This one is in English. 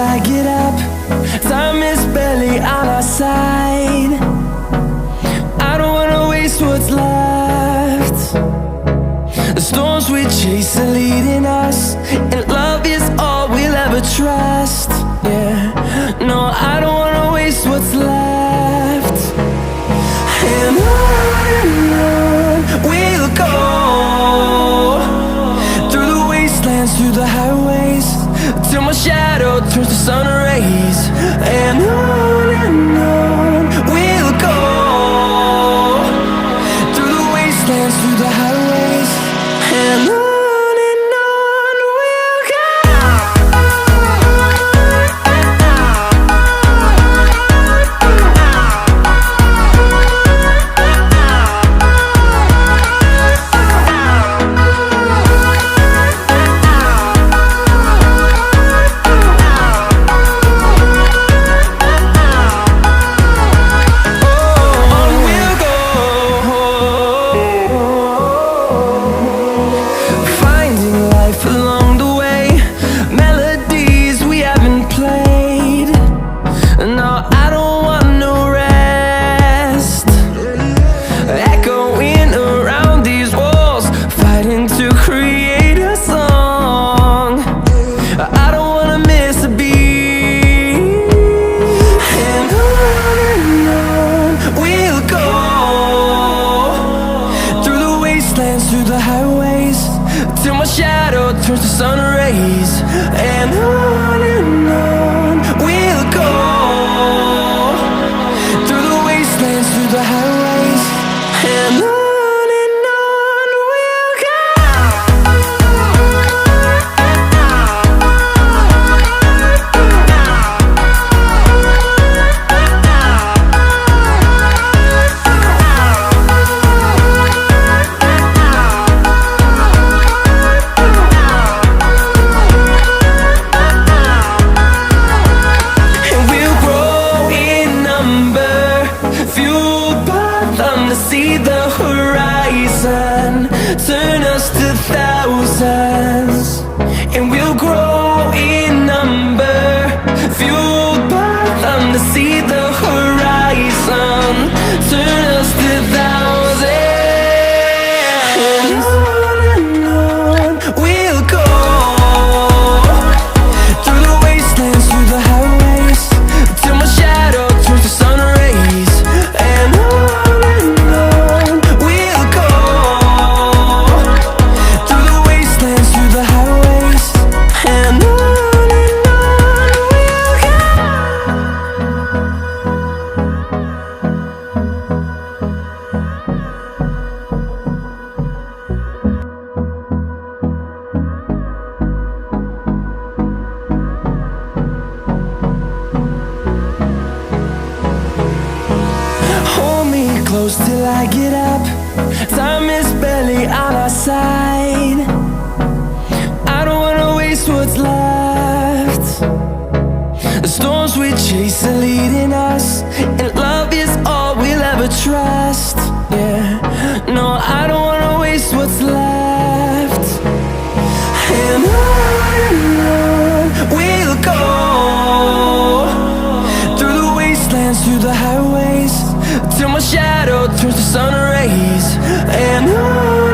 I get up. Time is barely on our side. I don't wanna waste what's left. The storms we chase are leading us, and love is all we'll ever trust. Yeah, no, I don't wanna waste what's left. And on we'll go, through the wastelands, through the highways, till my shadow turns to sun rays. And on we'll go, through the wastelands, through the highways, and on we'll go. Through the highways, till my shadow turns to sun rays. And on we'll go, through the wastelands, through the highways, and on we'll go. See the horizon turn us to thousands, and we'll grow in number, fueled by them. To see the horizon turn us to thousands, and on we'll go, through the wastelands, through the highways, till my shadow turns to sun rays. And close till I get up. Time is barely on our side. I don't wanna waste what's left. The storms we chase are leading us, and love is all we'll ever trust. Yeah, no, I don't wanna waste what's left. And on we'll go, through the wastelands, through the highways, till my shadow turns to sun rays. And on